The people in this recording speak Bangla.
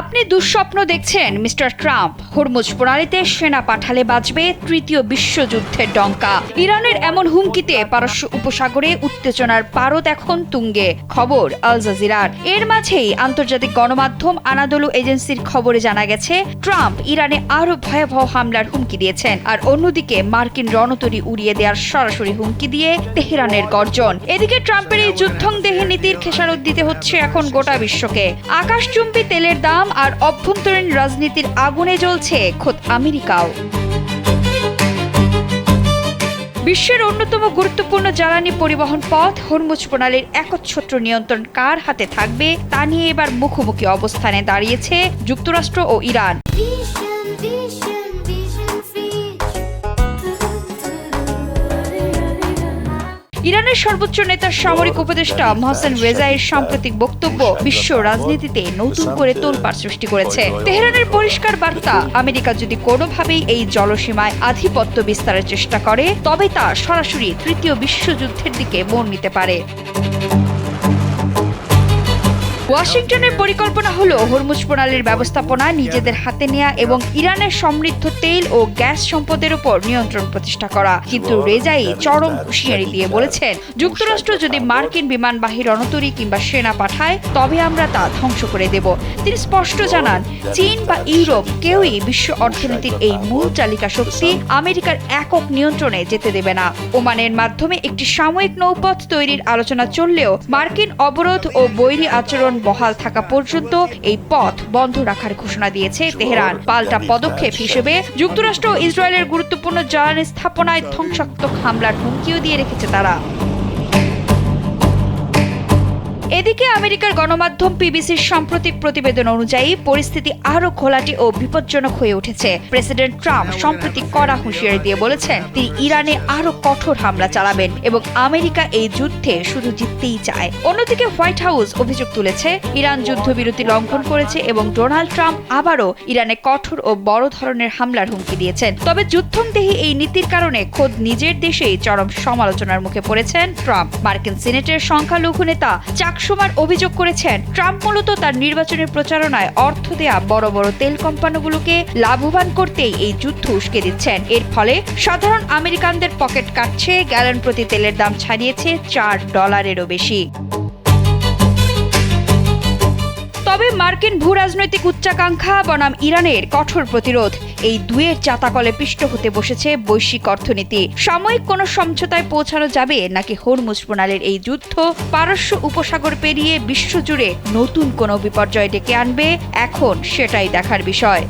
আপনি দুঃস্বপ্ন দেখছেন মিস্টার ট্রাম্প। হরমুজ প্রণালীতে সেনা পাঠালে বাজবে তৃতীয় বিশ্বযুদ্ধের ডঙ্কা। ইরানের এমন হুমকিতে পারস্য উপসাগরে উত্তেজনার পারদ এখন তুঙ্গে। খবর আল জাজিরার। এর মাঝেই আন্তর্জাতিক গণমাধ্যম আনাদোলু এজেন্সির খবরে জানা গেছে, ট্রাম্প ইরানে আরো ভয়াবহ হামলার হুমকি দিয়েছেন। আর অন্যদিকে মার্কিন রণতরী উড়িয়ে দেওয়ার সরাসরি হুমকি দিয়ে তেহরানের গর্জন। এদিকে ট্রাম্পের এই যুদ্ধংদেহী নীতির খেসারত দিতে হচ্ছে এখন গোটা বিশ্বকে। আকাশচুম্বী তেলের দাম আর অভ্যন্তরীণ রাজনীতির আগুনে জ্বলছে খোদ আমেরিকাও। বিশ্বের অন্যতম গুরুত্বপূর্ণ জ্বালানি পরিবহন পথ হরমুজ প্রণালীর একচ্ছত্র নিয়ন্ত্রণ কার হাতে থাকবে তা নিয়ে এবার মুখোমুখি অবস্থানে দাঁড়িয়েছে যুক্তরাষ্ট্র ও ইরান। ইরানের সর্বোচ্চ নেতার সামরিক উপদেষ্টা মোহসেন রেজাইর সাম্প্রতিক বক্তব্য বিশ্ব রাজনীতিতে নতুন করে তোলপাড় সৃষ্টি করেছে। তেহরানের পরিষ্কার বার্তা, আমেরিকা যদি কোনোভাবেই এই জলসীমায় আধিপত্য বিস্তারের চেষ্টা করে তবে তা সরাসরি তৃতীয় বিশ্বযুদ্ধের দিকে মোড় নিতে পারে। ওয়াশিংটনের পরিকল্পনা হলো হরমুজ প্রণালীর ব্যবস্থাপনা নিজেদের হাতে নেওয়া এবং ইরানের সমৃদ্ধ তেল ও গ্যাস সম্পদের উপর নিয়ন্ত্রণ প্রতিষ্ঠা করা। কিন্তু রেজাই চরম হুঁশিয়ারি দিয়ে বলেছেন, যুক্তরাষ্ট্র যদি মার্কিন বিমানবাহী রণতরী কিংবা সেনা পাঠায় তবে আমরা তা ধ্বংস করে দেব। তিনি স্পষ্ট জানান, চীন বা ইউরোপ কেউই বিশ্ব অর্থনীতির এই মূল চালিকা শক্তি আমেরিকার একক নিয়ন্ত্রণে যেতে দেবে না। ওমানের মাধ্যমে একটি সাময়িক নৌপথ তৈরির আলোচনা চললেও মার্কিন অবরোধ ও বৈরী আচরণ বহাল থাকা পর্যন্ত এই পথ বন্ধ রাখার ঘোষণা দিয়েছে তেহরান। পাল্টা পদক্ষেপ হিসেবে যুক্তরাষ্ট্র ও ইসরায়েলের গুরুত্বপূর্ণ জ্বালানি স্থাপনায় ধ্বংসাত্মক হামলার হুমকিও দিয়ে রেখেছে তারা। এদিকে আমেরিকার গণমাধ্যম পিবিসির সাম্প্রতিক প্রতিবেদন অনুযায়ী পরিস্থিতি আরো ঘোলাটে ও বিপজ্জনক হয়ে উঠেছে। প্রেসিডেন্ট ট্রাম্প সম্প্রতি কড়া হুঁশিয়ারি দিয়ে বলেছেন, তিনি ইরানে আরো কঠোর হামলা চালাবেন এবং আমেরিকা এই যুদ্ধে শুধু জিততেই চায়। অন্যদিকে হোয়াইট হাউস অভিযোগ তুলেছে, ইরান যুদ্ধবিরতি লঙ্ঘন করেছে এবং ডোনাল্ড ট্রাম্প আবারও ইরানে কঠোর ও বড় ধরনের হামলার হুমকি দিয়েছেন। তবে যুদ্ধংদেহী এই নীতির কারণে খোদ নিজের দেশেই চরম সমালোচনার মুখে পড়েছেন ট্রাম্প। মার্কিন সিনেটের সংখ্যালঘু নেতা সুমার অভিযোগ করেছেন, ট্রাম্প মূলত তার নির্বাচনী প্রচারণায় অর্থ দেয়া বড় বড় তেল কোম্পানিগুলোকে লাভবান করতেই এই যুদ্ধ উস্কে দিচ্ছেন। এর ফলে সাধারণ আমেরিকানদের পকেট কাটছে। গ্যালন প্রতি তেলের দাম ছাড়িয়েছে $4-এরও বেশি। তবে মার্কিন ভূ রাজনৈতিক উচ্চাকাঙ্ক্ষা বনাম ইরানের কঠোর প্রতিরোধ, এই দুয়ের চাতাকলে পিষ্ট হতে বসেছে বৈশ্বিক অর্থনীতি। সাময়িক কোনো সমঝোতায় পৌঁছানো যাবে নাকি হরমুজ প্রণালীর এই যুদ্ধ পারস্য উপসাগর পেরিয়ে বিশ্বজুড়ে নতুন কোনো বিপর্যয় ডেকে আনবে, এখন সেটাই দেখার বিষয়।